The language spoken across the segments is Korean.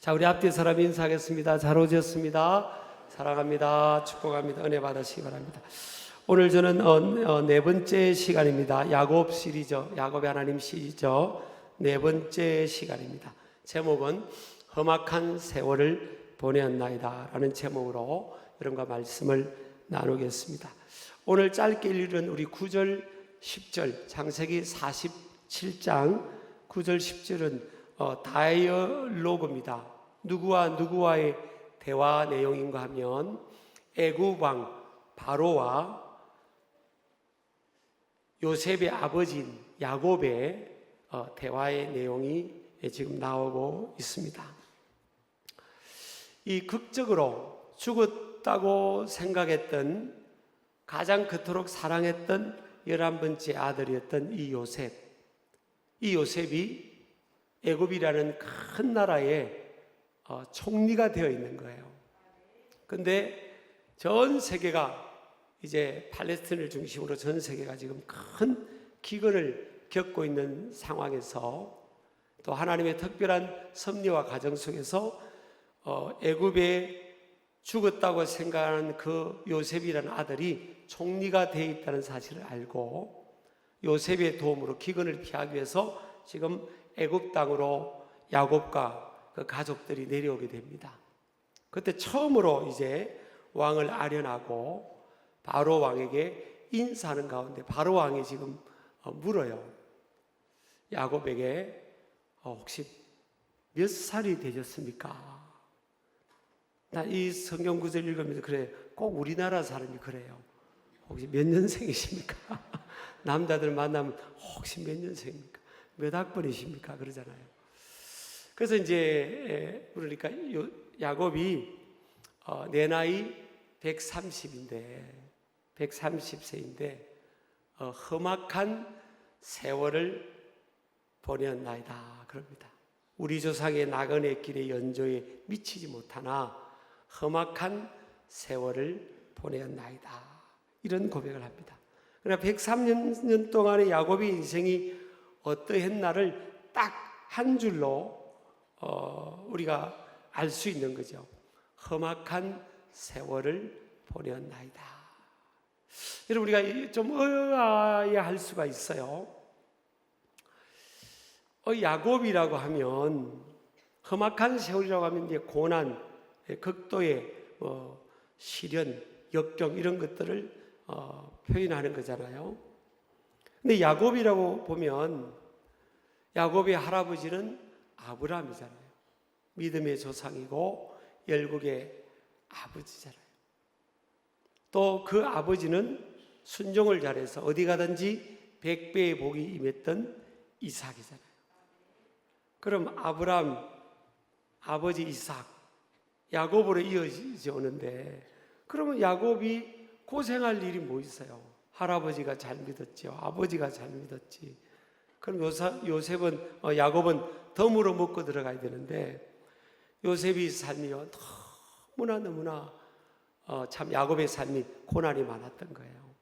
자, 우리 앞뒤 사람 인사하겠습니다. 잘 오셨습니다. 사랑합니다. 축복합니다. 은혜 받으시기 바랍니다. 오늘 저는 네 번째 시간입니다. 야곱 시리즈, 야곱의 하나님 시리즈 네 번째 시간입니다. 제목은 험악한 세월을 보내었나이다 라는 제목으로 여러분과 말씀을 나누겠습니다. 오늘 짧게 읽은 우리 9절 10절 창세기 47장 9절 10절은 다이얼로그입니다. 누구와 누구와의 대화 내용인가 하면 애굽 왕 바로와 요셉의 아버지인 야곱의 대화의 내용이 지금 나오고 있습니다. 이 극적으로 죽었다고 생각했던 가장 그토록 사랑했던 11번째 아들이었던 이 요셉이 애굽이라는 큰 나라의 총리가 되어 있는 거예요. 근데 전 세계가 이제 팔레스틴을 중심으로 전 세계가 지금 큰 기근을 겪고 있는 상황에서 또 하나님의 특별한 섭리와 가정 속에서 애굽에 죽었다고 생각하는 그 요셉이라는 아들이 총리가 되어 있다는 사실을 알고 요셉의 도움으로 기근을 피하기 위해서 지금 애굽 땅으로 야곱과 그 가족들이 내려오게 됩니다. 그때 처음으로 이제 왕을 아련하고 바로 왕에게 인사하는 가운데 바로 왕이 지금 물어요. 야곱에게 혹시 몇 살이 되셨습니까? 나 이 성경 구절 읽으면서 그래, 꼭 우리나라 사람이 그래요. 혹시 몇 년생이십니까? 남자들 만나면 혹시 몇 년생입니까? 몇 학번이십니까? 그러잖아요. 그래서 이제 그러니까 야곱이 내 나이 130세인데 험악한 세월을 보내었나이다 그럽니다. 우리 조상의 나그네 길의 연조에 미치지 못하나 험악한 세월을 보내었나이다 이런 고백을 합니다. 그러나 103년 동안의 야곱의 인생이 어떠했나를 딱 한 줄로 우리가 알 수 있는 거죠. 험악한 세월을 보내었나이다. 여러분, 우리가 좀 의아해할 수가 있어요. 야곱이라고 하면 험악한 세월이라고 하면 이제 고난, 극도의 시련, 역경 이런 것들을 표현하는 거잖아요. 근데 야곱이라고 보면 야곱의 할아버지는 아브라함이잖아요. 믿음의 조상이고 열국의 아버지잖아요. 또 그 아버지는 순종을 잘해서 어디 가든지 100배의 복이 임했던 이삭이잖아요. 그럼 아브라함, 아버지 이삭, 야곱으로 이어져 오는데 그러면 야곱이 고생할 일이 뭐 있어요? 할아버지가 잘 믿었죠. 아버지가 잘 믿었지. 그럼 야곱은 덤으로 먹고 들어가야 되는데 요셉의 삶이요 너무나 참 야곱의 삶이 고난이 많았던 거예요.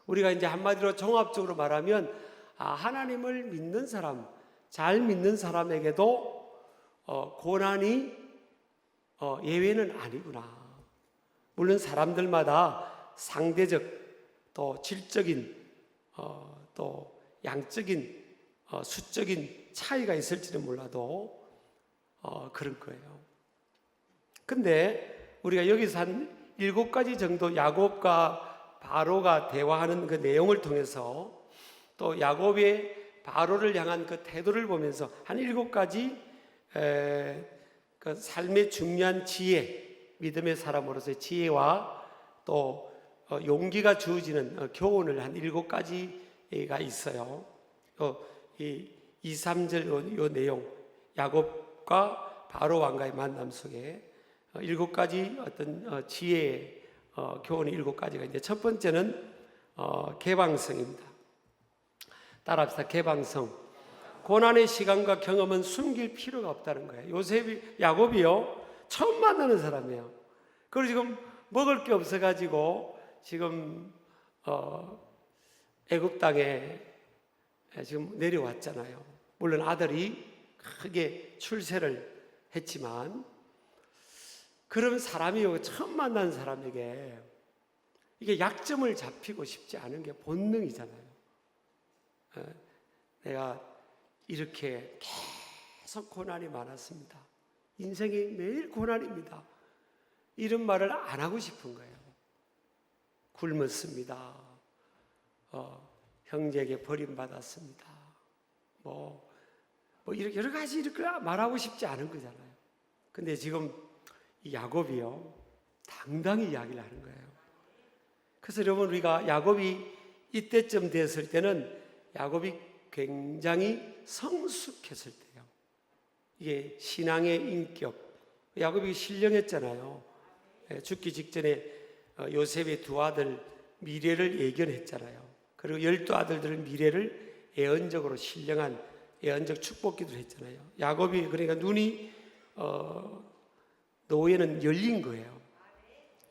우리가 이제 한마디로 종합적으로 말하면 하나님을 믿는 사람, 잘 믿는 사람에게도 고난이 예외는 아니구나. 물론 사람들마다 상대적 또 질적인 또 양적인 수적인 차이가 있을지는 몰라도 그런 거예요. 근데 우리가 여기서 한 7가지 정도 야곱과 바로가 대화하는 그 내용을 통해서 또 야곱의 바로를 향한 그 태도를 보면서 한 7가지 그 삶의 중요한 지혜, 믿음의 사람으로서의 지혜와 또 용기가 주어지는 교훈을 한 7가지가 있어요. 이 2, 3절 요 내용 야곱과 바로 왕과의 만남 속에 7가지 어떤 지혜의 교훈이 7가지가 있는데 첫 번째는 개방성입니다. 따라합시다. 개방성. 고난의 시간과 경험은 숨길 필요가 없다는 거예요. 야곱이요 처음 만나는 사람이에요. 그리고 지금 먹을 게 없어가지고 지금 애굽 땅에 지금 내려왔잖아요. 물론 아들이 크게 출세를 했지만 그런 사람이 처음 만난 사람에게 이게 약점을 잡히고 싶지 않은 게 본능이잖아요. 내가 이렇게 계속 고난이 많았습니다. 인생이 매일 고난입니다. 이런 말을 안 하고 싶은 거예요. 굶었습니다. 형제에게 버림받았습니다. 이렇게 여러 가지 이렇게 말하고 싶지 않은 거잖아요. 근데 지금 이 야곱이요, 당당히 이야기를 하는 거예요. 그래서 여러분, 우리가 야곱이 이때쯤 됐을 때는 야곱이 굉장히 성숙했을 때예요. 이게 신앙의 인격. 야곱이 신령했잖아요. 죽기 직전에 요셉의 두 아들 미래를 예견했잖아요. 그리고 12아들들의 미래를 예언적으로 신령한 예언적 축복 기도를 했잖아요. 야곱이 그러니까 눈이 노예는 열린 거예요.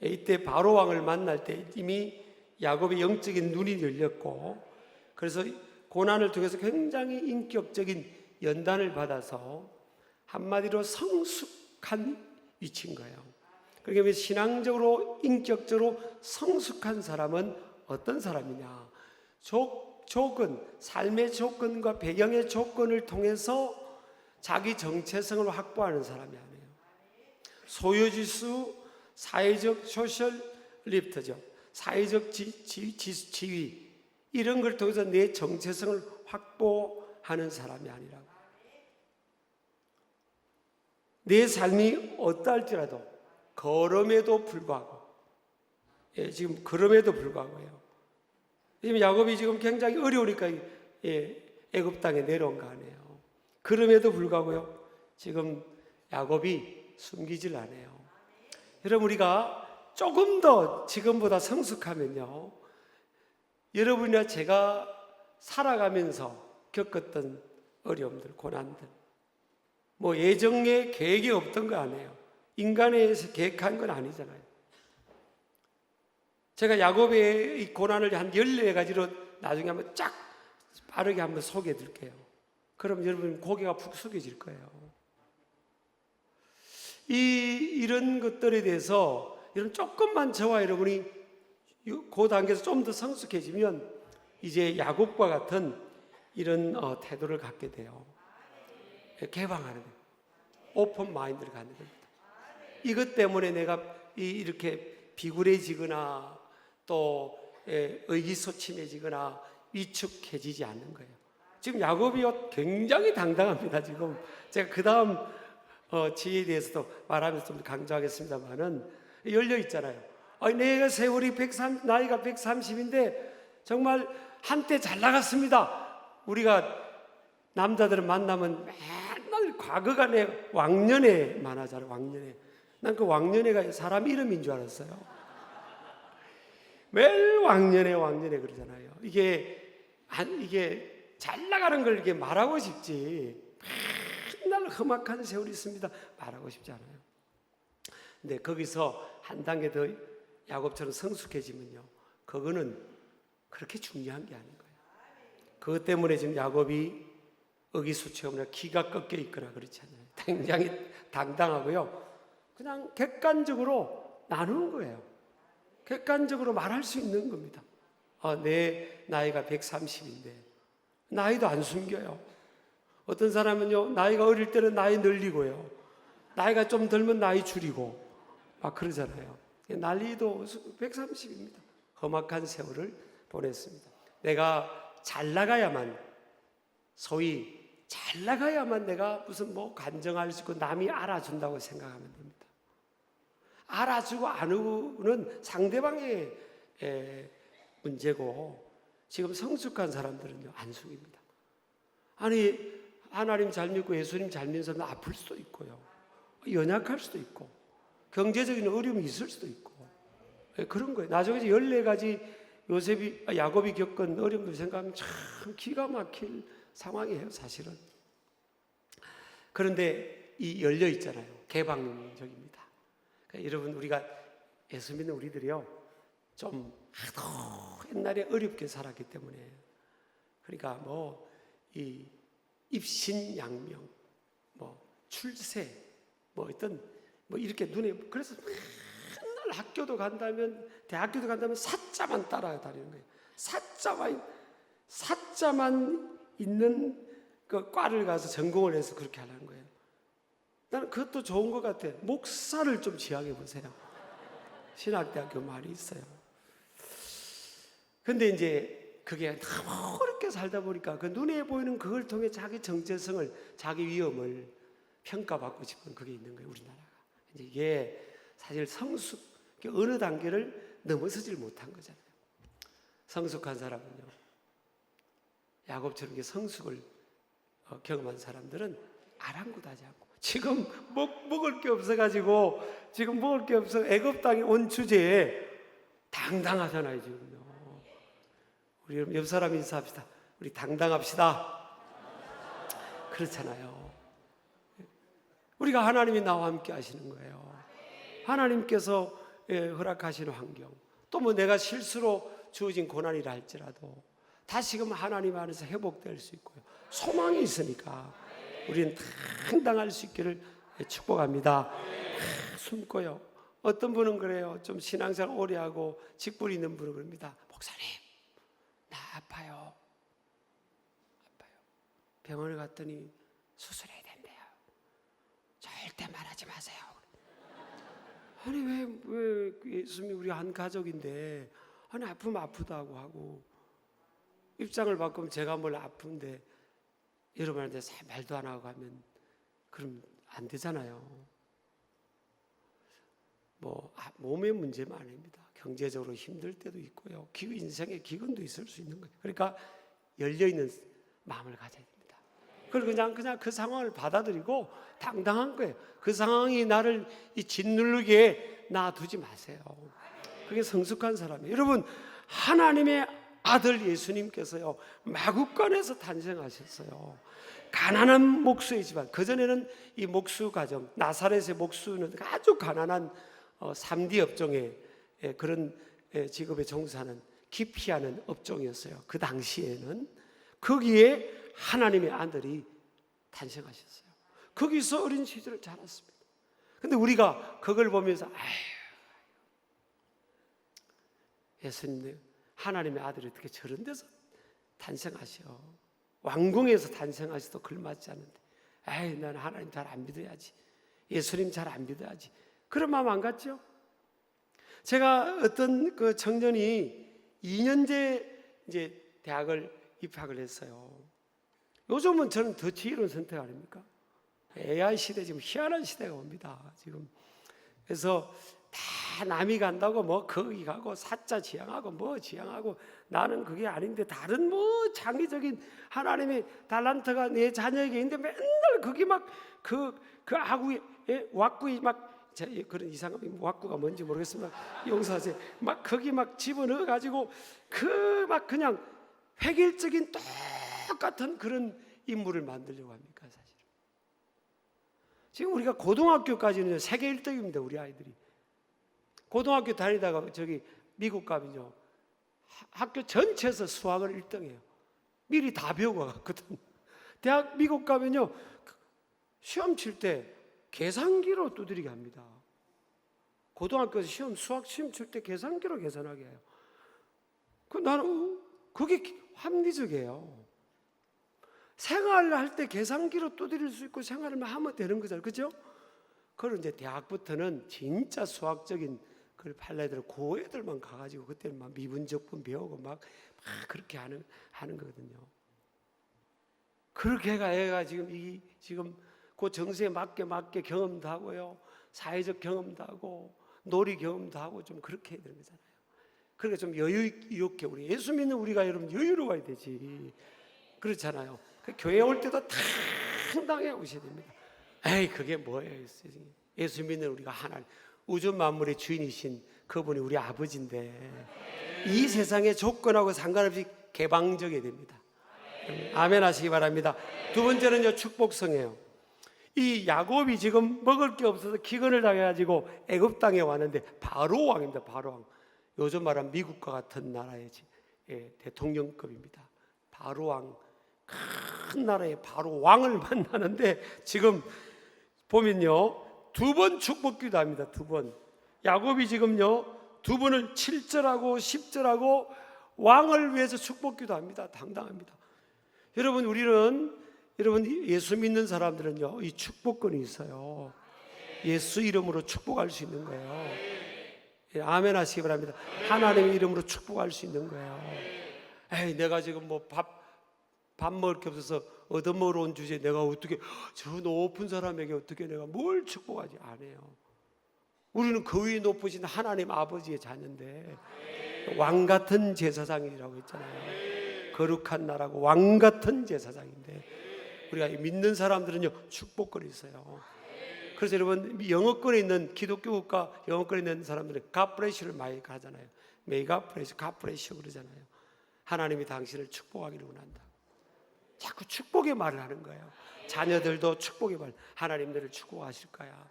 이때 바로 왕을 만날 때 이미 야곱의 영적인 눈이 열렸고, 그래서 고난을 통해서 굉장히 인격적인 연단을 받아서 한마디로 성숙한 위치인 거예요. 그러니까 신앙적으로 인격적으로 성숙한 사람은 어떤 사람이냐? 삶의 조건과 배경의 조건을 통해서 자기 정체성을 확보하는 사람이 아니에요. 소유지수, 사회적 소셜 리프트죠. 사회적 지위 이런 걸 통해서 내 정체성을 확보하는 사람이 아니라고. 내 삶이 어떠할지라도 걸음에도 불구하고, 지금 걸음에도 불구하고요. 지금 야곱이 지금 굉장히 어려우니까 애굽 땅에 내려온 거 아니에요. 그럼에도 불구하고요, 지금 야곱이 숨기질 않아요. 여러분, 우리가 조금 더 지금보다 성숙하면요, 여러분이나 제가 살아가면서 겪었던 어려움들, 고난들, 예정에 계획이 없던 거 아니에요. 인간에 의해서 계획한 건 아니잖아요. 제가 야곱의 이 고난을 한 14가지로 나중에 한번 쫙 빠르게 한번 소개해 드릴게요. 그럼 여러분 고개가 푹 숙여질 거예요. 이런 것들에 대해서 여러분 조금만 저와 여러분이 그 단계에서 좀 더 성숙해지면 이제 야곱과 같은 이런 태도를 갖게 돼요. 개방하는 거예요. 오픈 마인드를 갖는 겁니다. 이것 때문에 내가 이렇게 비굴해지거나 또 의기소침해지거나 위축해지지 않는 거예요. 지금 야곱이 굉장히 당당합니다. 지금 제가 그 다음 지혜에 대해서도 말하면서 좀 강조하겠습니다만은 열려 있잖아요. 내가 세월이 나이가 130인데 정말 한때 잘 나갔습니다. 우리가 남자들을 만나면 맨날 과거가 내 왕년에만 하잖아요. 왕년에. 난 그 왕년에가 사람 이름인 줄 알았어요. 매일 왕년에 그러잖아요. 이게 잘 나가는 걸 이렇게 말하고 싶지, 맨날 험악한 세월이 있습니다 말하고 싶지 않아요. 근데 거기서 한 단계 더 야곱처럼 성숙해지면요, 그거는 그렇게 중요한 게 아닌 거예요. 그것 때문에 지금 야곱이 의기소침하거나 기가 꺾여 있거나 그렇지 않아요. 굉장히 당당하고요, 그냥 객관적으로 나누는 거예요. 객관적으로 말할 수 있는 겁니다. 내 나이가 130인데 나이도 안 숨겨요. 어떤 사람은요, 나이가 어릴 때는 나이 늘리고요, 나이가 좀 들면 나이 줄이고 막 그러잖아요. 난리도 130입니다. 험악한 세월을 보냈습니다. 내가 잘 나가야만, 소위 잘 나가야만 내가 무슨 간증할 수 있고 남이 알아준다고 생각하면 됩니다. 알아주고 안 하고는 상대방의 문제고, 지금 성숙한 사람들은요, 안 숙입니다. 하나님 잘 믿고 예수님 잘 믿는 사람은 아플 수도 있고요, 연약할 수도 있고, 경제적인 어려움이 있을 수도 있고, 그런 거예요. 나중에 14가지 야곱이 겪은 어려움들 생각하면 참 기가 막힐 상황이에요, 사실은. 그런데 열려 있잖아요. 개방적입니다. 그러니까 여러분, 우리가 예수 믿는 우리들이요, 좀 하도 옛날에 어렵게 살았기 때문에, 그러니까 이 입신양명, 출세, 뭐 어떤 뭐 이렇게 눈에, 그래서 맨날 학교도 간다면, 대학교도 간다면 사자만 따라다니는 거예요. 사자만 있는 그 과를 가서 전공을 해서 그렇게 하려는 거예요. 나는 그것도 좋은 것 같아. 목사를 좀 지향해 보세요. 신학대학교 많이 있어요. 근데 이제 그게 너무 어렵게 살다 보니까 그 눈에 보이는 그걸 통해 자기 정체성을, 자기 위험을 평가받고 싶은 그게 있는 거예요, 우리나라가. 이제 이게 사실 성숙, 어느 단계를 넘어서질 못한 거잖아요. 성숙한 사람은요, 야곱처럼 성숙을 경험한 사람들은 아랑곳하지 않고, 지금 먹을 게 없어가지고, 지금 먹을 게 없어 애굽 땅에 온 주제에 당당하잖아요, 지금요. 우리 여러분, 옆 사람 인사합시다. 우리 당당합시다. 그렇잖아요. 우리가 하나님이 나와 함께 하시는 거예요. 하나님께서 허락하시는 환경, 또 뭐 내가 실수로 주어진 고난이라 할지라도 다시금 하나님 안에서 회복될 수 있고요, 소망이 있으니까 우리는 당당할 수 있기를 축복합니다. 숨고요. 어떤 분은 그래요. 좀 신앙생활 오래 하고 직분이 있는 분은 그럽니다. 목사님, 나 아파요. 병원에 갔더니 수술해야 된대요. 절대 말하지 마세요. 아니 왜 예수님이 우리 한 가족인데, 아니 아프면 아프다고 하고, 입장을 바꾸면 제가 뭘 아픈데 여러분한테 말도 안 하고 하면 그럼 안 되잖아요. 뭐 몸의 문제만 아닙니다. 경제적으로 힘들 때도 있고요, 인생의 기근도 있을 수 있는 거예요. 그러니까 열려있는 마음을 가져야 됩니다. 그리고 그냥 그 상황을 받아들이고 당당한 거예요. 그 상황이 나를 짓누르게 놔두지 마세요. 그게 성숙한 사람이에요. 여러분, 하나님의 아들 예수님께서요, 마구간에서 탄생하셨어요. 가난한 목수의 집안. 그전에는 이 목수 가정, 나사렛의 목수는 아주 가난한 3D 업종의 그런 직업에 종사하는, 기피하는 업종이었어요. 그 당시에는. 거기에 하나님의 아들이 탄생하셨어요. 거기서 어린 시절을 자랐습니다. 근데 우리가 그걸 보면서 예수님, 하나님의 아들이 어떻게 저런 데서 탄생하셔, 왕궁에서 탄생하셔도 걸맞지 않는데, 난 하나님 잘 안 믿어야지, 예수님 잘 안 믿어야지, 그런 마음 안 갔죠? 제가 어떤 그 청년이 2년제 이제 대학을 입학을 했어요. 요즘은 저는 더 지혜로운 선택 아닙니까? AI 시대, 지금 희한한 시대가 옵니다, 지금. 그래서 다 남이 간다고 뭐 거기 가고 사자 지향하고 뭐 지향하고, 나는 그게 아닌데 다른 뭐 창의적인 하나님의 달란트가 내 자녀에게 있는데 맨날 거기 막 그 아구의 왁구이 막, 그런 이상한 왁구가 뭔지 모르겠지만 용서하세요. 막 거기 막 집어넣어 가지고 그 막 그냥 획일적인 똑같은 그런 인물을 만들려고 합니까? 사실 지금 우리가 고등학교까지는 세계 1등입니다. 우리 아이들이 고등학교 다니다가 저기 미국 가면요, 학교 전체에서 수학을 1등해요. 미리 다 배우고 갔거든. 대학 미국 가면요, 시험 칠 때 계산기로 두드리게 합니다. 고등학교에서 수학 시험 칠 때 계산기로 계산하게 해요. 나는 그게 합리적이에요. 생활을 할 때 계산기로 두드릴 수 있고 생활을 하면 되는 거잖아요, 그죠? 그걸 이제 대학부터는 진짜 수학적인 그걸 팔레들을 고애들만 가가지고, 그때는 막 미분적분 배우고 막 그렇게 하는 거거든요. 그렇게 애가 지금 그 정세에 맞게 경험도 하고요, 사회적 경험도 하고 놀이 경험도 하고 좀 그렇게 해야 되는 거잖아요. 그러니까 좀 여유 있게, 우리 예수 믿는 우리가 여러분 여유로워야 되지. 그렇잖아요. 교회 올 때도 당당해 오셔야 됩니다. 그게 뭐예요? 예수 믿는 우리가 하나님, 우주 만물의 주인이신 그분이 우리 아버지인데, 이 세상의 조건하고 상관없이 개방적이어야 됩니다. 아멘 하시기 바랍니다. 두 번째는요, 축복성이에요. 이 야곱이 지금 먹을 게 없어서 기근을 당해가지고 애굽 땅에 왔는데, 바로 왕입니다. 바로 왕. 요즘 말하면 미국과 같은 나라의 대통령급입니다. 바로 왕, 큰 나라의 바로 왕을 만나는데, 지금 보면요, 두 번 축복기도 합니다. 두 번. 야곱이 지금요 2번을 7절하고 10절하고 왕을 위해서 축복기도 합니다. 당당합니다. 여러분, 여러분 예수 믿는 사람들은요 이 축복권이 있어요. 예수 이름으로 축복할 수 있는 거예요. 예, 아멘 하시기 바랍니다. 하나님의 이름으로 축복할 수 있는 거예요. 에이, 내가 지금 뭐 밥 먹을 게 없어서 얻어먹으러 온 주제에 내가 어떻게 저 높은 사람에게 어떻게 내가 뭘 축복하지? 안 해요. 우리는 그 위에 높으신 하나님 아버지의 자녀인데 왕 같은 제사장이라고 했잖아요. 거룩한 나라고 왕 같은 제사장인데 우리가 믿는 사람들은요 축복권이 있어요. 그래서 여러분 영어권에 있는 기독교 국가 영어권에 있는 사람들은 God bless you를 많이 하잖아요. May God bless you, God bless you 그러잖아요. 하나님이 당신을 축복하기를 원한다. 자꾸 축복의 말을 하는 거예요. 자녀들도 축복의 말. 하나님 너를 축복하실 거야.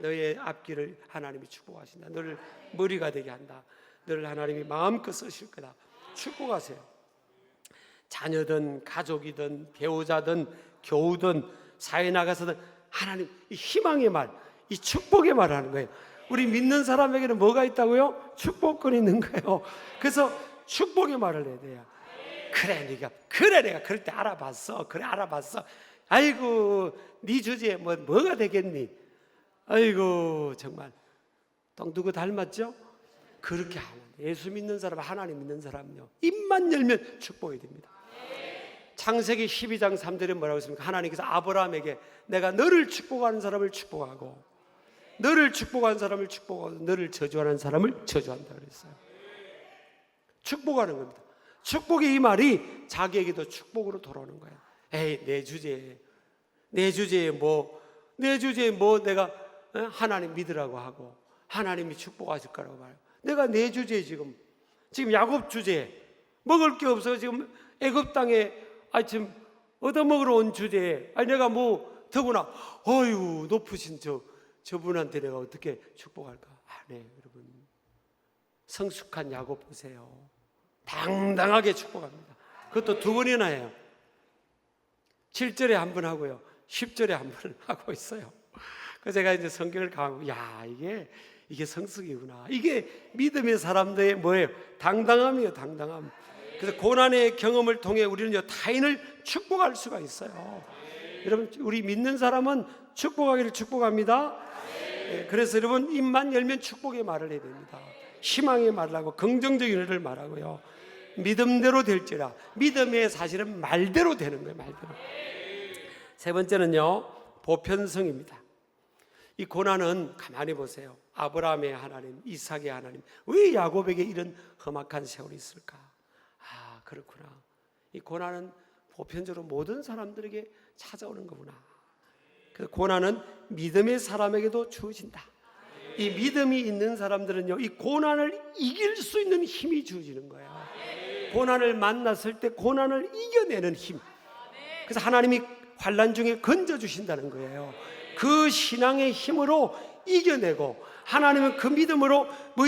너의 앞길을 하나님이 축복하신다. 너를 머리가 되게 한다. 너를 하나님이 마음껏 쓰실 거다. 축복하세요. 자녀든 가족이든 배우자든 교우든 사회 나가서든 하나님 이 희망의 말, 이 축복의 말을 하는 거예요. 우리 믿는 사람에게는 뭐가 있다고요? 축복권이 있는 거예요. 그래서 축복의 말을 해야 돼요. 그래 내가 그럴 때 알아봤어. 그래 알아봤어. 아이고 네 주제에 뭐가 되겠니? 아이고 정말 또 누구 닮았죠? 그렇게 하면 예수 믿는 사람, 하나님 믿는 사람은요 입만 열면 축복이 됩니다. 창세기 12장 3절에 뭐라고 했습니까? 하나님께서 아브라함에게 내가 너를 축복하는 사람을 축복하고 너를 축복하는 사람을 축복하고 너를 저주하는 사람을 저주한다 그랬어요. 축복하는 겁니다. 축복의 이 말이 자기에게도 축복으로 돌아오는 거예요. 에이 내 주제에 뭐 내가 하나님 믿으라고 하고 하나님이 축복하실 거라고 말해요. 내가 내 주제에 지금 야곱 주제에 먹을 게 없어 지금 애굽 땅에 지금 얻어먹으러 온 주제에 내가 뭐 더구나 어유 높으신 저분한테 내가 어떻게 축복할까? 네 여러분 성숙한 야곱 보세요. 당당하게 축복합니다. 그것도 2번이나 해요. 7절에 한 번 하고요 10절에 한 번 하고 있어요. 그래서 제가 이제 성경을 가고 이게 성숙이구나. 이게 믿음의 사람들의 뭐예요? 당당함이에요. 당당함. 그래서 고난의 경험을 통해 우리는 타인을 축복할 수가 있어요. 여러분 우리 믿는 사람은 축복하기를 축복합니다. 그래서 여러분 입만 열면 축복의 말을 해야 됩니다. 희망의 말을 하고 긍정적인 일을 말하고요. 믿음대로 될지라. 믿음의 사실은 말대로 되는 거예요. 말대로. 세 번째는요 보편성입니다. 이 고난은 가만히 보세요. 아브라함의 하나님, 이삭의 하나님, 왜 야곱에게 이런 험악한 세월이 있을까? 그렇구나. 이 고난은 보편적으로 모든 사람들에게 찾아오는 거구나. 그 고난은 믿음의 사람에게도 주어진다. 이 믿음이 있는 사람들은요 이 고난을 이길 수 있는 힘이 주어지는 거예요. 고난을 만났을 때 고난을 이겨내는 힘. 그래서 하나님이 환난 중에 건져주신다는 거예요. 그 신앙의 힘으로 이겨내고 하나님은 그 믿음으로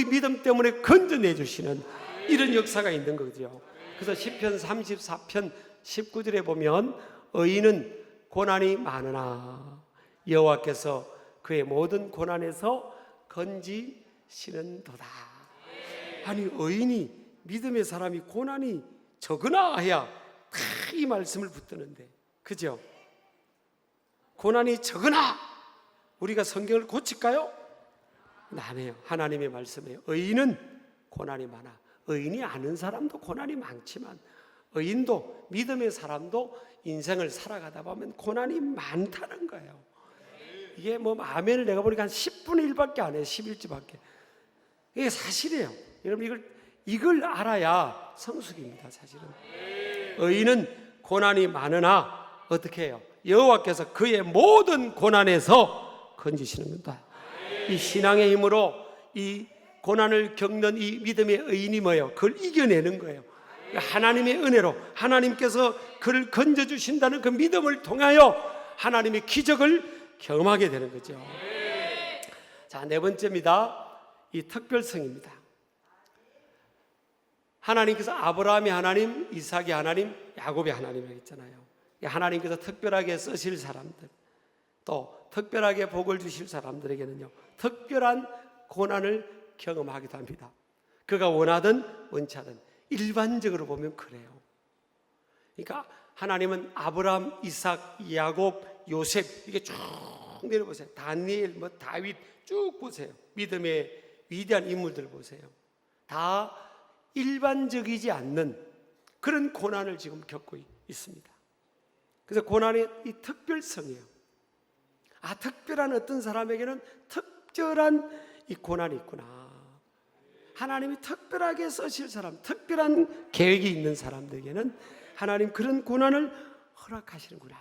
믿음 때문에 건져내주시는 이런 역사가 있는 거죠. 그래서 시편 34편 19절에 보면 의인은 고난이 많으나 여호와께서 그의 모든 고난에서 건지시는도다. 아니 의인이 믿음의 사람이 고난이 적으나 해야 다 이 말씀을 붙드는데 그죠? 고난이 적으나 우리가 성경을 고칠까요? 안 해요. 하나님의 말씀이에요. 의인은 고난이 많아. 의인이 아는 사람도 고난이 많지만 의인도 믿음의 사람도 인생을 살아가다 보면 고난이 많다는 거예요. 이게 아멘을 내가 보니까 한 10분의 1밖에 안 해요. 11지밖에. 이게 사실이에요. 여러분 이걸 알아야 성숙입니다. 사실은. 의인은 고난이 많으나 어떻게 해요? 여호와께서 그의 모든 고난에서 건지시는 겁니다. 이 신앙의 힘으로 이 고난을 겪는 이 믿음의 의인이 뭐예요? 그걸 이겨내는 거예요. 하나님의 은혜로 하나님께서 그를 건져주신다는 그 믿음을 통하여 하나님의 기적을 경험하게 되는 거죠. 자, 네 번째입니다. 이 특별성입니다. 하나님께서 아브라함의 하나님, 이삭의 하나님, 야곱의 하나님이라고 했잖아요. 하나님께서 특별하게 쓰실 사람들, 또 특별하게 복을 주실 사람들에게는요, 특별한 고난을 경험하기도 합니다. 그가 원하든 원치 않든 일반적으로 보면 그래요. 그러니까 하나님은 아브라함, 이삭, 야곱, 요셉 이게 쭉 내려보세요. 다니엘, 다윗 쭉 보세요. 믿음의 위대한 인물들 보세요. 다 일반적이지 않는 그런 고난을 지금 겪고 있습니다. 그래서 고난의 이 특별성이에요. 특별한 어떤 사람에게는 특별한 이 고난이 있구나. 하나님이 특별하게 쓰실 사람, 특별한 계획이 있는 사람들에게는 하나님 그런 고난을 허락하시는구나.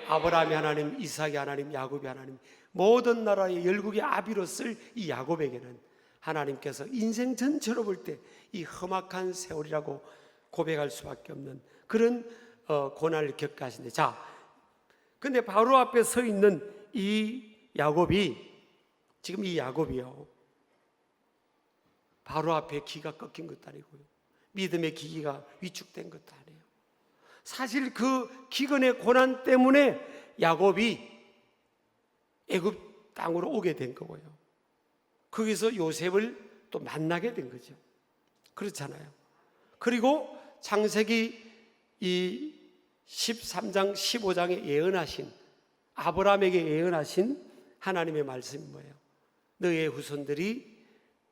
아브라함이 하나님, 이삭이 하나님, 야곱이 하나님, 모든 나라의 열국의 아비로 쓸 이 야곱에게는 하나님께서 인생 전체로 볼 때 이 험악한 세월이라고 고백할 수밖에 없는 그런 고난을 겪게 하신대. 자, 근데 바로 앞에 서 있는 이 야곱이, 지금 이 야곱이요, 바로 앞에 기가 꺾인 것도 아니고요, 믿음의 기기가 위축된 것도 아니에요. 사실 그 기근의 고난 때문에 야곱이 애굽 땅으로 오게 된 거고요, 거기서 요셉을 또 만나게 된 거죠. 그렇잖아요. 그리고 창세기 이 13장 15장에 예언하신, 아브라함에게 예언하신 하나님의 말씀이 뭐예요? 너의 후손들이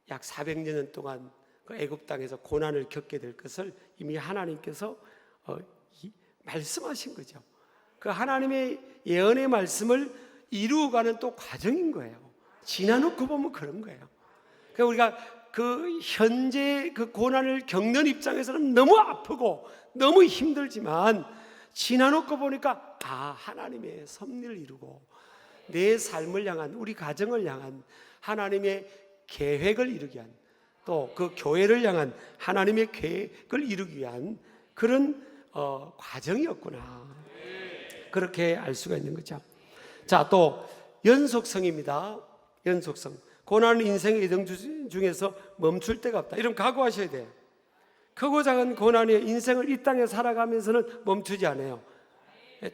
약 400년 동안 그 애굽 땅에서 고난을 겪게 될 것을 이미 하나님께서 말씀하신 거죠. 그 하나님의 예언의 말씀을 이루어가는 또 과정인 거예요. 지나놓고 보면 그런 거예요. 그러니까 우리가 그 현재 그 고난을 겪는 입장에서는 너무 아프고 너무 힘들지만 지나놓고 보니까 하나님의 섭리를 이루고 내 삶을 향한, 우리 가정을 향한 하나님의 계획을 이루기 위한, 또 그 교회를 향한 하나님의 계획을 이루기 위한 그런 과정이었구나, 그렇게 알 수가 있는 거죠. 자, 또 연속성입니다. 연속성. 고난은 인생의 이동 중에서 멈출 데가 없다. 이런 각오하셔야 돼요. 크고 작은 고난이 인생을 이 땅에 살아가면서는 멈추지 않아요.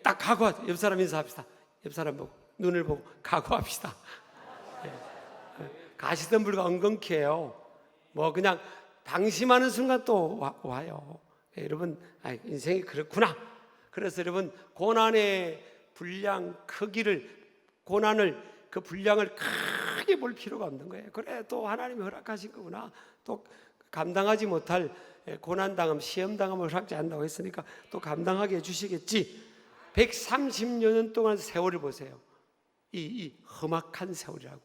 딱 각오하세요. 옆 사람 인사합시다. 옆 사람 보고, 눈을 보고 각오합시다. 가시던 불과 엉겅퀴예요. 그냥 방심하는 순간 또 와요. 여러분, 인생이 그렇구나. 그래서 여러분, 고난의 분량 크기를, 고난을, 그 분량을 크게 볼 필요가 없는 거예요. 그래, 또 하나님이 허락하신 거구나. 또 감당하지 못할 고난당함, 시험당함을 허락지 않는다고 했으니까 또 감당하게 해주시겠지. 130여 년 동안 세월을 보세요. 이 험악한 세월이라고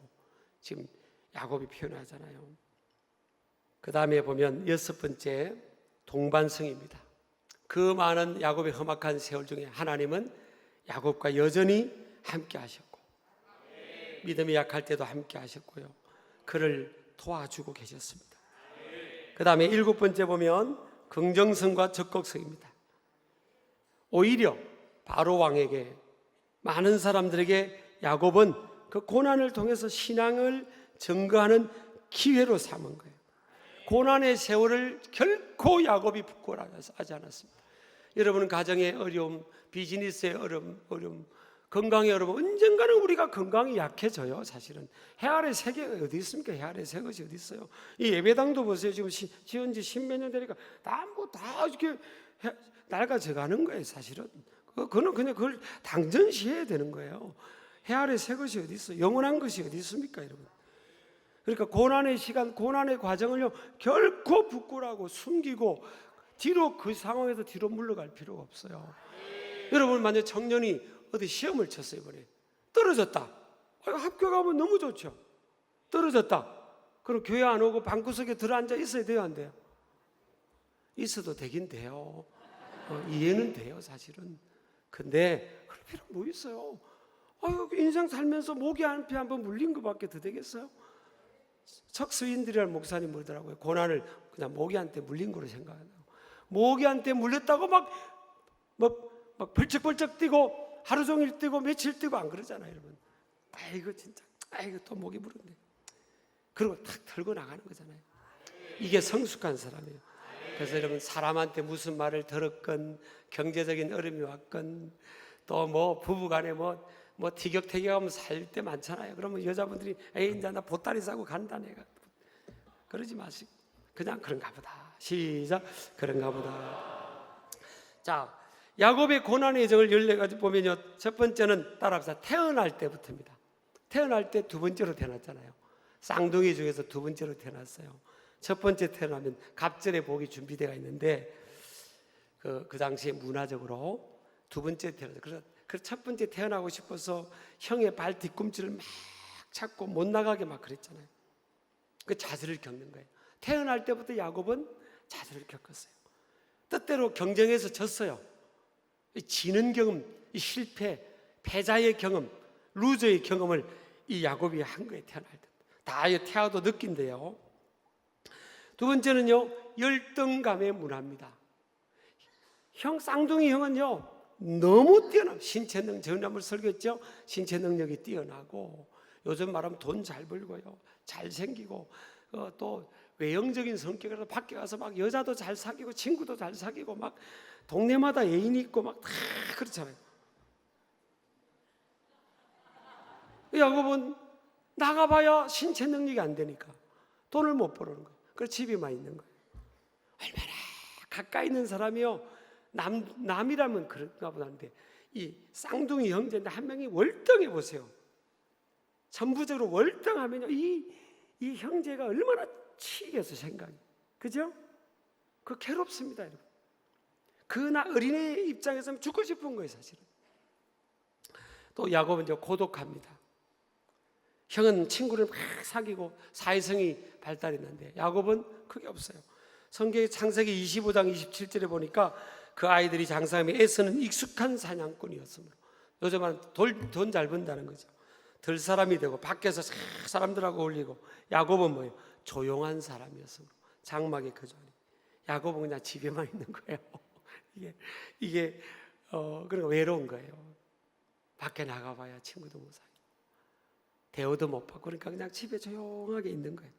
지금 야곱이 표현하잖아요. 그 다음에 보면 6번째, 동반성입니다. 그 많은 야곱의 험악한 세월 중에 하나님은 야곱과 여전히 함께 하셨고, 믿음이 약할 때도 함께 하셨고요, 그를 도와주고 계셨습니다. 그 다음에 7번째 보면 긍정성과 적극성입니다. 오히려 바로 왕에게, 많은 사람들에게 야곱은 그 고난을 통해서 신앙을 증거하는 기회로 삼은 거예요. 고난의 세월을 결코 야곱이 부끄러워하지 않았습니다. 여러분, 가정의 어려움, 비즈니스의 어려움, 건강의 어려움, 언젠가는 우리가 건강이 약해져요. 사실은 해 아래 세계가 어디 있습니까? 해 아래 새 것이 어디 있어요? 이 예배당도 보세요. 지금 지은 지 10몇 년 되니까 다 이렇게 낡아져 가는 거예요. 사실은 그거는 그냥 그걸 당전시해야 되는 거예요. 해 아래 새 것이 어디 있어요? 영원한 것이 어디 있습니까, 여러분? 그러니까 고난의 시간, 고난의 과정을요, 결코 부끄러워하고 숨기고 뒤로, 그 상황에서 뒤로 물러갈 필요가 없어요. 여러분, 만약 청년이 어디 시험을 쳤어요, 이번에 떨어졌다. 합격하면 너무 좋죠. 떨어졌다. 그럼 교회 안 오고 방구석에 들어앉아 있어야 돼요, 안 돼요? 있어도 되긴 돼요. 이해는 돼요, 사실은. 근데 그럴 필요 뭐 있어요? 인생 살면서 모기 한테 한번 물린 것밖에 더 되겠어요? 척스윈들이라는 목사님 그러더라고요. 고난을 그냥 모기한테 물린 거로 생각한다고. 모기한테 물렸다고 막 벌쩍벌쩍 뛰고 하루 종일 뛰고 며칠 뛰고 안 그러잖아요, 여러분. 아이고 진짜, 아이고 또 모기 물었네. 그리고 탁 털고 나가는 거잖아요. 이게 성숙한 사람이에요. 그래서 여러분, 사람한테 무슨 말을 들었건, 경제적인 어려움이 왔건, 또 부부간에 뭐 티격태격하면 살 때 많잖아요. 그러면 여자분들이 에이 이제 나 보따리 싸고 간다 내가. 그러지 마시고 그냥 그런가 보다. 시작. 그런가 보다. 자, 야곱의 고난의 여정을 14가지 보면요, 첫 번째는 따라합시다. 태어날 때부터입니다. 태어날 때 두 번째로 태어났잖아요. 쌍둥이 중에서 두 번째로 태어났어요. 첫 번째 태어나면 갑절의 복이 준비되어 있는데 그 당시에 문화적으로 두 번째 태어났어요. 그래서 첫 번째 태어나고 싶어서 형의 발 뒤꿈치를 막 찾고 못 나가게 막 그랬잖아요. 그 자수를 겪는 거예요. 태어날 때부터 야곱은 자수를 겪었어요. 뜻대로 경쟁에서 졌어요. 지는 경험, 이 실패, 패자의 경험, 루저의 경험을 이 야곱이 한 거예요. 태어날 때. 다 태아도 느낀대요. 두 번째는요, 열등감의 문화입니다. 쌍둥이 형은요, 너무 뛰어나. 신체 능력, 전에 한번 설교했죠? 신체 능력이 뛰어나고, 요즘 말하면 돈 잘 벌고요, 잘생기고, 또 외형적인 성격으로 밖에 가서 막 여자도 잘 사귀고, 친구도 잘 사귀고, 막 동네마다 애인이 있고, 막 다 그렇잖아요. 야곱은 나가봐야 신체 능력이 안 되니까 돈을 못 벌어오는 거예요. 그래서 집에만 있는 거예요. 얼마나 가까이 있는 사람이요, 남이라면 그런가 보다는데 이 쌍둥이 형제인데 한 명이 월등해 보세요. 전부적으로 월등하면요, 이 형제가 얼마나 치겠어 생각이. 그죠? 그 괴롭습니다, 여러분. 그나 어린애 입장에서는 죽고 싶은 거예요, 사실은. 또 야곱은 이제 고독합니다. 형은 친구를 막 사귀고 사회성이 발달했는데 야곱은 그게 없어요. 성경의 창세기 25장 27절에 보니까 그 아이들이 장사하며 에서는 익숙한 사냥꾼이었으므로, 요즘 말하면 돈 잘 번다는 거죠. 들 사람이 되고 밖에서 사람들하고 어울리고, 야곱은 뭐예요? 조용한 사람이었으므로 장막에 거주하니. 야곱은 그냥 집에만 있는 거예요. 이게 그러니까 외로운 거예요. 밖에 나가봐야 친구도 못 사귀고 대우도 못 받고, 그러니까 그냥 집에 조용하게 있는 거예요.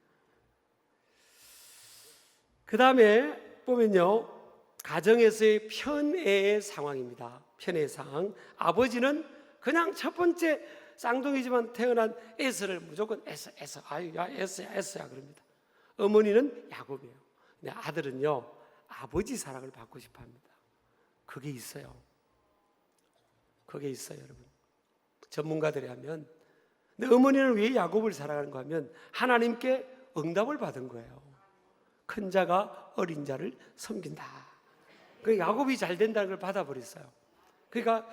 그 다음에 보면요, 가정에서의 편애의 상황입니다. 편애의 상황. 아버지는 그냥 첫 번째 쌍둥이지만 태어난 에서를 무조건 에서 아유 야 에서야 그럽니다. 어머니는 야곱이에요. 근데 아들은요, 아버지 사랑을 받고 싶어합니다. 그게 있어요. 그게 있어요, 여러분. 전문가들이 하면. 근데 어머니는 왜 야곱을 사랑하는가 하면 하나님께 응답을 받은 거예요. 큰 자가 어린 자를 섬긴다. 그 야곱이 잘 된다는 걸 받아버렸어요. 그러니까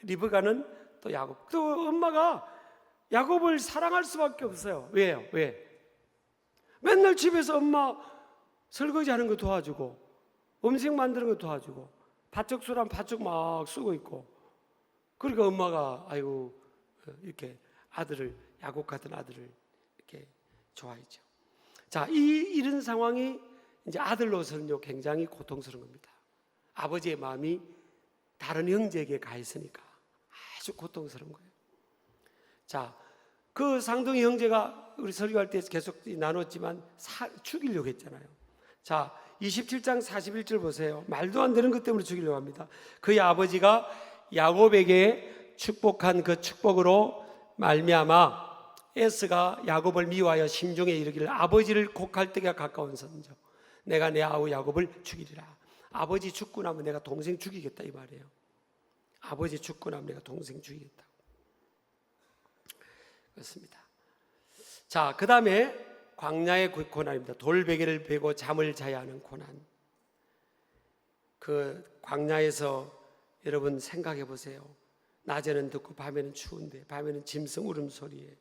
리브가는 또 야곱, 또 엄마가 야곱을 사랑할 수밖에 없어요. 왜요? 왜? 맨날 집에서 엄마 설거지하는 거 도와주고, 음식 만드는 거 도와주고, 밭적 수란 밭적 막 쓰고 있고, 그러니까 엄마가 아이고 이렇게 아들을, 야곱 같은 아들을 이렇게 좋아했죠. 자, 이런 상황이 이제 아들로서는요 굉장히 고통스러운 겁니다. 아버지의 마음이 다른 형제에게 가 있으니까 아주 고통스러운 거예요. 자, 그 쌍둥이 형제가 우리 설교할 때 계속 나눴지만 죽이려고 했잖아요. 자, 27장 41절 보세요. 말도 안 되는 것 때문에 죽이려고 합니다. 그의 아버지가 야곱에게 축복한 그 축복으로 말미암아 에스가 야곱을 미워하여 심중에 이르기를 아버지를 곡할 때가 가까운 선저 내가 내 아우 야곱을 죽이리라. 아버지 죽고 나면 내가 동생 죽이겠다 이 말이에요. 아버지 죽고 나면 내가 동생 죽이겠다. 그렇습니다. 자, 그 다음에 광야의 고난입니다. 돌베개를 베고 잠을 자야 하는 고난. 그 광야에서 여러분 생각해 보세요. 낮에는 덥고 밤에는 추운데, 밤에는 짐승 울음소리에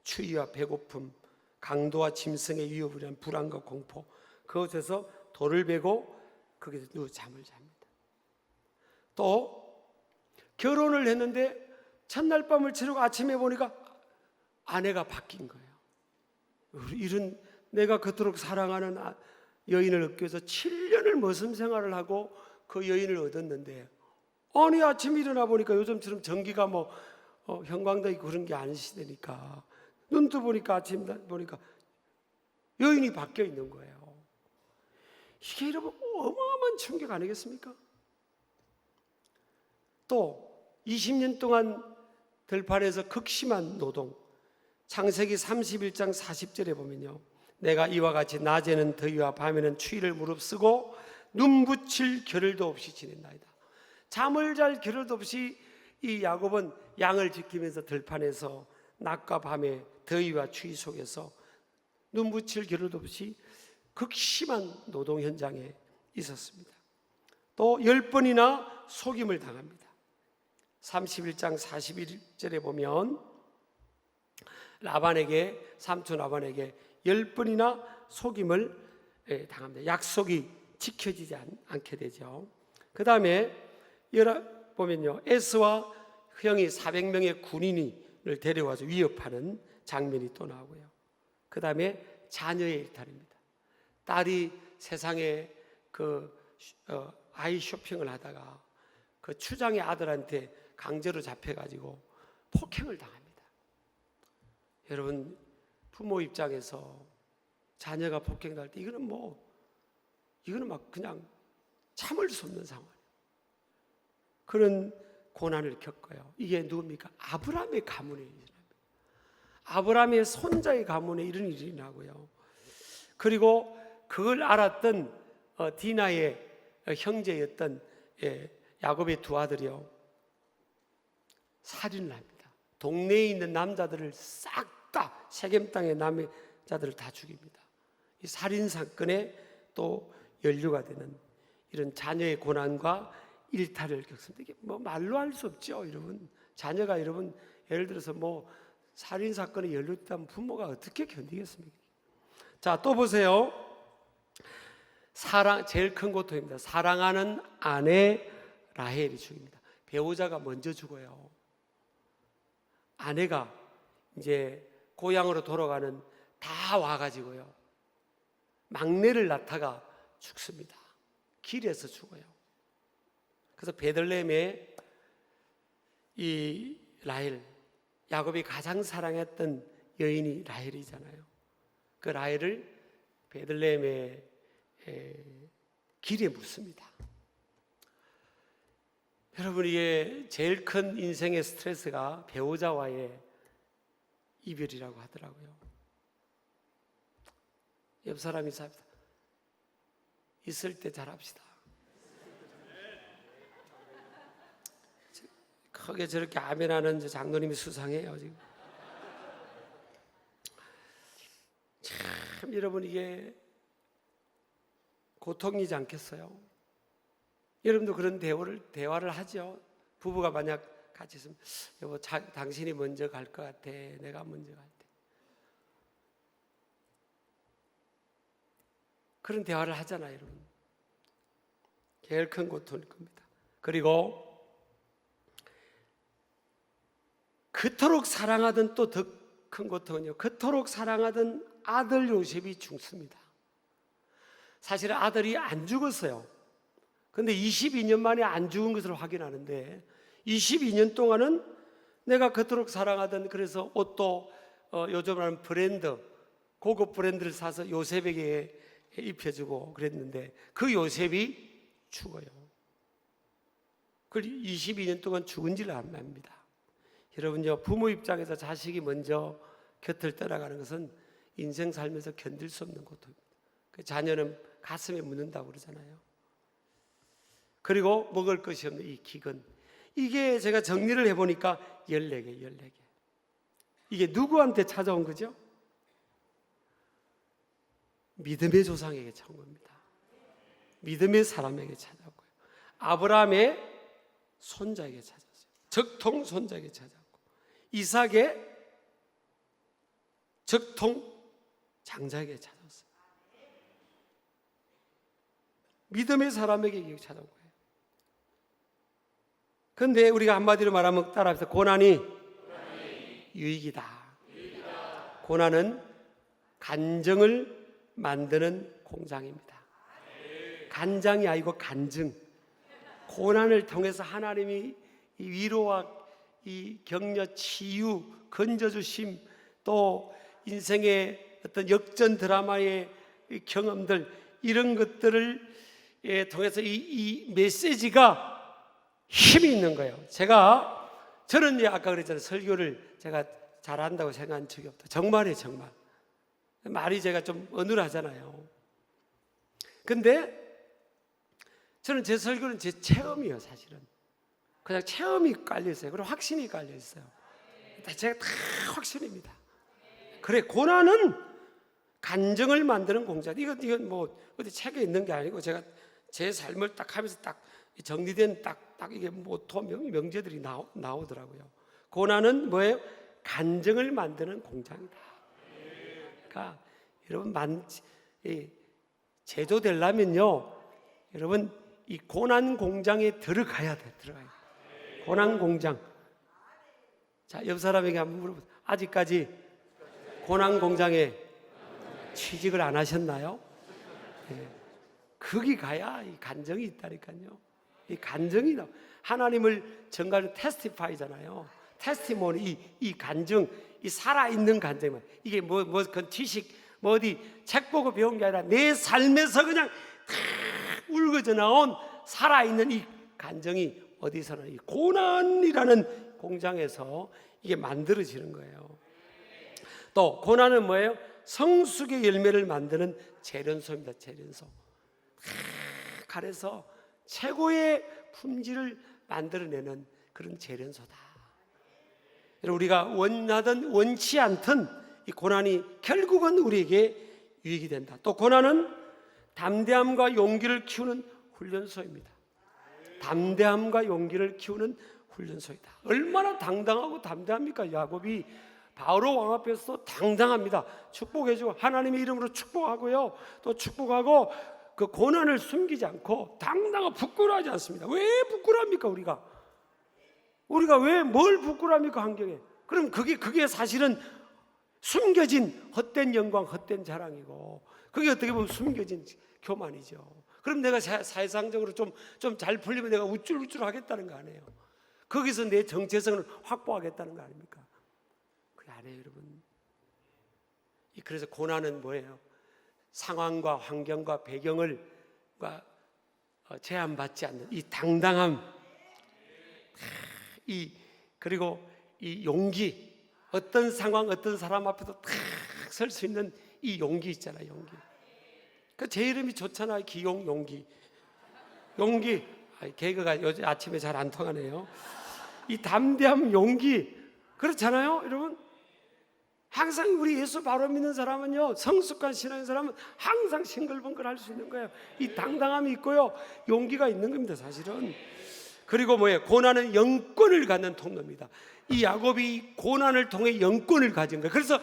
추위와 배고픔, 강도와 짐승의 위협을 위한 불안과 공포, 그곳에서 돌을 베고 거기서 누워 잠을 잡니다. 또 결혼을 했는데 첫날 밤을 치르고 아침에 보니까 아내가 바뀐 거예요. 이런 내가 그토록 사랑하는 여인을 얻기 위해서 7년을 머슴 생활을 하고 그 여인을 얻었는데, 아니 아침에 일어나 보니까 요즘처럼 전기가 형광도 있고 그런 게 아닌 시대니까 눈 떠 보니까 아침 보니까 여인이 바뀌어 있는 거예요. 이게 여러분 어마어마한 충격 아니겠습니까? 또 20년 동안 들판에서 극심한 노동. 창세기 31장 40절에 보면요, 내가 이와 같이 낮에는 더위와 밤에는 추위를 무릅쓰고 눈 붙일 겨를도 없이 지낸나이다. 잠을 잘 겨를도 없이 이 야곱은 양을 지키면서 들판에서 낮과 밤에 더위와 추위 속에서 눈 붙일 겨를도 없이 극심한 노동 현장에 있었습니다. 또 10번이나 속임을 당합니다. 31장 41절에 보면 삼촌 라반에게 10번이나 속임을 당합니다. 약속이 지켜지지 않게 되죠. 그 다음에 보면요, 에스와 형이 400명의 군인을 데려와서 위협하는 장면이 또 나오고요. 그 다음에 자녀의 일탈입니다. 딸이 세상에 아이 쇼핑을 하다가 그 추장의 아들한테 강제로 잡혀가지고 폭행을 당합니다. 여러분, 부모 입장에서 자녀가 폭행당할 때 이거는 막 그냥 참을 수 없는 상황이에요. 그런 고난을 겪어요. 이게 누굽니까? 아브라함의 가문에 일어납니다. 아브라함의 손자의 가문에 이런 일이 나고요. 그리고 그걸 알았던 디나의 형제였던 야곱의 두 아들이요, 살인을 합니다. 동네에 있는 남자들을 싹 다 세겜 땅의 남자들을 다 죽입니다. 이 살인 사건에 또 연루가 되는 이런 자녀의 고난과 일탈을 겪습니다. 이게 말로 할 수 없죠, 여러분. 자녀가 여러분 예를 들어서 살인 사건에 연루됐다면 부모가 어떻게 견디겠습니까? 자, 또 보세요. 제일 큰 고통입니다. 사랑하는 아내 라헬이 죽입니다. 배우자가 먼저 죽어요. 아내가 이제 고향으로 돌아가는 다 와가지고요, 막내를 낳다가 죽습니다. 길에서 죽어요. 그래서 베들레헴에 이 라헬, 야곱이 가장 사랑했던 여인이 라헬이잖아요. 그 라헬을 베들레헴의 길에 묻습니다. 여러분, 이게 제일 큰 인생의 스트레스가 배우자와의 이별이라고 하더라고요. 옆 사람이 있을 때 잘합시다. 크게 저렇게 아멘하는 장로님이 수상해요 지금. 참 여러분, 이게 고통이지 않겠어요? 여러분도 그런 대화를 하죠. 부부가 만약 같이 있으면, 여보, 당신이 먼저 갈 것 같아, 내가 먼저 갈 때. 그런 대화를 하잖아요, 여러분. 제일 큰 고통일 겁니다. 그리고 그토록 사랑하던 또 더 큰 고통은요, 그토록 사랑하던 아들 요셉이 죽습니다. 사실은 아들이 안 죽었어요. 근데 22년 만에 안 죽은 것을 확인하는데, 22년 동안은 내가 그토록 사랑하던, 그래서 옷도 요즘 하는 브랜드, 고급 브랜드를 사서 요셉에게 입혀주고 그랬는데 그 요셉이 죽어요. 그리고 22년 동안 죽은 줄 압니다. 여러분요, 부모 입장에서 자식이 먼저 곁을 떠나가는 것은 인생 살면서 견딜 수 없는 고통입니다. 그 자녀는 가슴에 묻는다고 그러잖아요. 그리고 먹을 것이 없는 이 기근, 이게 제가 정리를 해보니까 14개. 이게 누구한테 찾아온 거죠? 믿음의 조상에게 찾아온 겁니다. 믿음의 사람에게 찾아왔고요, 아브라함의 손자에게 찾았어요. 적통 손자에게 찾아왔고, 이삭의 적통 장자에게 찾았어요. 믿음의 사람에게 찾아온 거예요. 그런데 우리가 한마디로 말하면 따라합시다. 고난이 유익이다. 고난은 간증을 만드는 공장입니다. 간장이 아니고 간증. 고난을 통해서 하나님이 이 위로와 이 격려, 치유, 건져주심, 또 인생의 어떤 역전 드라마의 경험들, 이런 것들을 통해서 이 메시지가 힘이 있는 거예요. 제가 저는 아까 그랬잖아요. 설교를 제가 잘한다고 생각한 적이 없다. 정말이에요, 정말. 말이 제가 좀 어눌하잖아요. 근데 저는 제 설교는 제 체험이에요, 사실은. 그냥 체험이 깔려있어요. 그리고 확신이 깔려있어요. 제가 다 확신입니다. 그래, 고난은 간증을 만드는 공장. 이건 뭐 어디 책에 있는 게 아니고 제가 제 삶을 딱 하면서 딱 정리된 딱 이게 모토 명제들이 나오더라고요. 고난은 뭐예요? 간증을 만드는 공장이다. 그러니까 여러분 제조되려면요, 여러분 이 고난 공장에 들어가야 돼. 고난 공장. 자, 옆 사람에게 한번 물어보세요. 아직까지 고난 공장에 취직을 안 하셨나요? 네. 거기 가야 이 간증이 있다니까요. 이 간증이 하나님을 전가하는 테스티파이잖아요. 테스티모니, 이 간증, 이 살아있는 간증. 이게 그 지식 어디 책 보고 배운 게 아니라 내 삶에서 그냥 울거져 나온 살아있는 이 간증이 어디서나 이 고난이라는 공장에서 이게 만들어지는 거예요. 또 고난은 뭐예요? 성숙의 열매를 만드는 재련소입니다. 재련소. 칼에서 최고의 품질을 만들어내는 그런 재련소다. 우리가 원하든 원치 않든 이 고난이 결국은 우리에게 유익이 된다. 또 고난은 담대함과 용기를 키우는 훈련소입니다. 담대함과 용기를 키우는 훈련소이다. 얼마나 당당하고 담대합니까? 야곱이 바로 왕 앞에서 당당합니다. 축복해주고 하나님의 이름으로 축복하고요, 또 축복하고 그 고난을 숨기지 않고 당당하고 부끄러워하지 않습니다. 왜 부끄러합니까? 우리가 왜 뭘 부끄러합니까? 환경에. 그럼 그게 사실은 숨겨진 헛된 영광, 헛된 자랑이고, 그게 어떻게 보면 숨겨진 교만이죠. 그럼 내가 사회상적으로 좀 잘 풀리면 내가 우쭐우쭐 하겠다는 거 아니에요. 거기서 내 정체성을 확보하겠다는 거 아닙니까? 그게 아니에요, 여러분. 그래서 고난은 뭐예요? 상황과 환경과 배경을 제한받지 않는 이 당당함, 그리고 이 용기, 어떤 상황, 어떤 사람 앞에도 탁 설 수 있는 이 용기 있잖아요, 용기. 제 이름이 좋잖아요, 기용, 용기. 개그가 요즘 아침에 잘 안 통하네요. 이 담대함, 용기, 그렇잖아요, 여러분. 항상 우리 예수 바로 믿는 사람은요, 성숙한 신앙인 사람은 항상 싱글벙글 할 수 있는 거예요. 이 당당함이 있고요, 용기가 있는 겁니다, 사실은. 그리고 뭐예요? 고난은 영권을 갖는 통로입니다. 이 야곱이 고난을 통해 영권을 가진 거예요. 그래서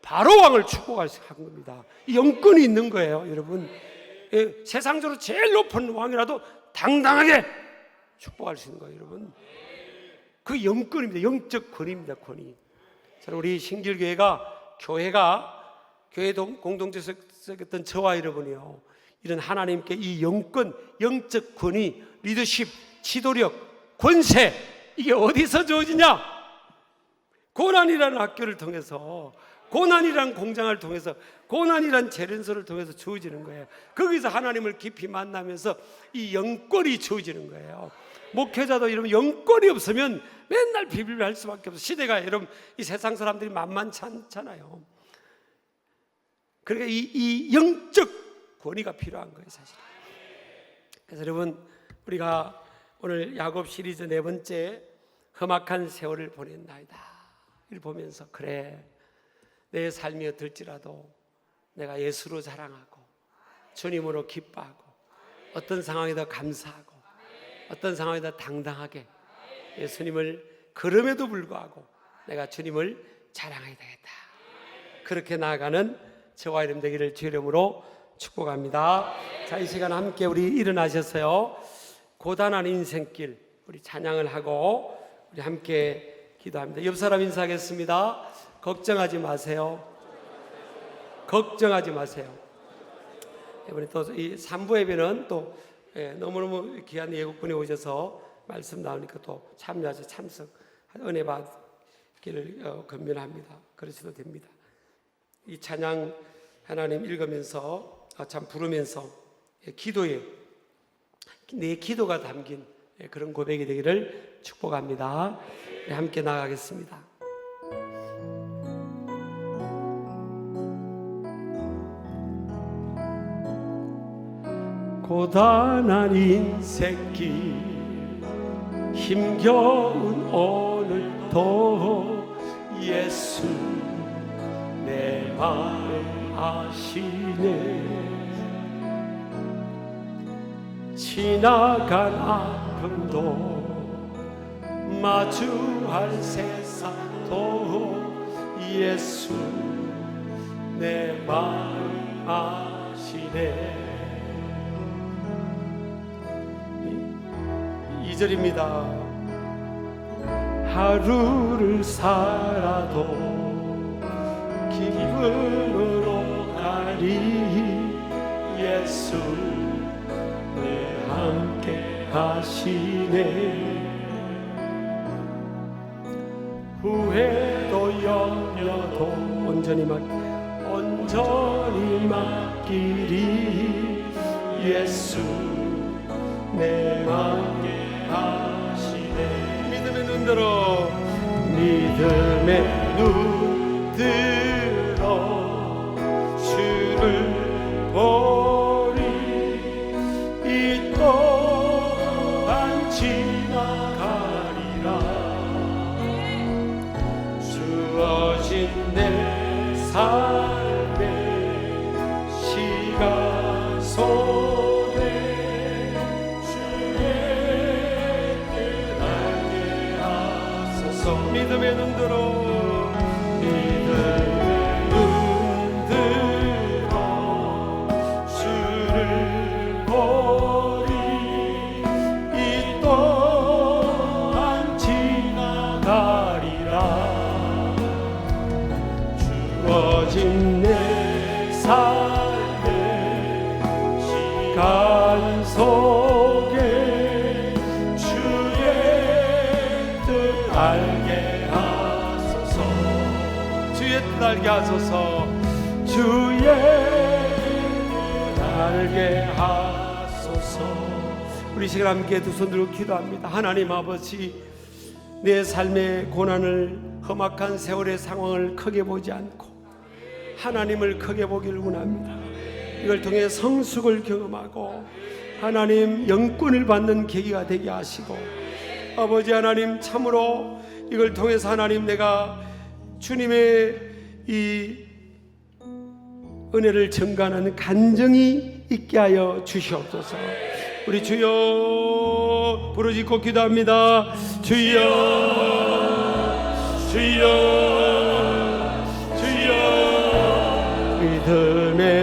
바로 왕을 축복할 수 있는 겁니다. 이 영권이 있는 거예요, 여러분. 세상적으로 제일 높은 왕이라도 당당하게 축복할 수 있는 거예요, 여러분. 그 영권입니다. 영적 권위입니다, 권위. 우리 신길교회가 교회 공동체에서 썼던 저와 여러분이요, 이런 하나님께 이 영권, 영적 권위, 리더십, 지도력, 권세, 이게 어디서 주어지냐? 고난이라는 학교를 통해서, 고난이라는 공장을 통해서, 고난이라는 재련소를 통해서 주어지는 거예요. 거기서 하나님을 깊이 만나면서 이 영권이 주어지는 거예요. 목회자도 이러면 영권이 없으면 맨날 비빌 할 수밖에 없어요. 시대가 여러분, 이 세상 사람들이 만만치 않잖아요. 그러니까 이 영적 권위가 필요한 거예요, 사실. 그래서 여러분, 우리가 오늘 야곱 시리즈 4번째 험악한 세월을 보냈나이다, 이를 보면서 그래, 내 삶이 어떨지라도 내가 예수로 자랑하고 주님으로 기뻐하고 어떤 상황에도 감사하고 어떤 상황에도 당당하게 예수님을 걸음에도 불구하고 내가 주님을 자랑해야 되겠다, 그렇게 나아가는 저와 여러분 되기를 주의 이름으로 축복합니다. 자, 이 시간 함께 우리 일어나셔서요, 고단한 인생길 우리 찬양을 하고 우리 함께 기도합니다. 옆 사람 인사하겠습니다. 걱정하지 마세요. 걱정하지 마세요. 이번에 또 이 3부 예배는 또 너무너무 귀한 예국분이 오셔서 말씀 나오니까 또 참여하셔서 참석 은혜 받기를 권면합니다. 그러셔도 됩니다. 이 찬양 하나님 읽으면서 참 부르면서 기도에 내 기도가 담긴 그런 고백이 되기를 축복합니다. 함께 나가겠습니다. 고단한 인생길 힘겨운 오늘도 예수 내 마음 아시네. 지나간 아픔도 마주할 세상도 예수 내 마음 아시네. 2절입니다. 하루를 살아도 기쁨으로 가리 예수 내 함께 하시네. 후회도 염려도 온전히 맡기리 예수 내 함께 하시네. 믿음의 눈 들어 주를 보리. 이 또한 지나가리라. 주어진 내 삶의 시간 속에 주의 뜻 알게 하소서. 믿음의 눈 들어 주를 보리. 이 또한 지나가리라. 주어진 내 삶의 시간 속에 주의 뜻 알게 하소서. 주의 뜻 알게 하소서. 주의 뜻 알게 하소서. 우리 시간 함께 두 손 들고 기도합니다. 하나님 아버지, 내 삶의 고난을 험악한 세월의 상황을 크게 보지 않고 하나님을 크게 보기를 원합니다. 이걸 통해 성숙을 경험하고 하나님 영권을 받는 계기가 되게 하시고, 아버지 하나님 참으로 이걸 통해서 하나님 내가 주님의 이 은혜를 증가하는 간증이 있게 하여 주시옵소서. 우리 주여 부르짖고 기도합니다. 주여 주여 주여. 믿음의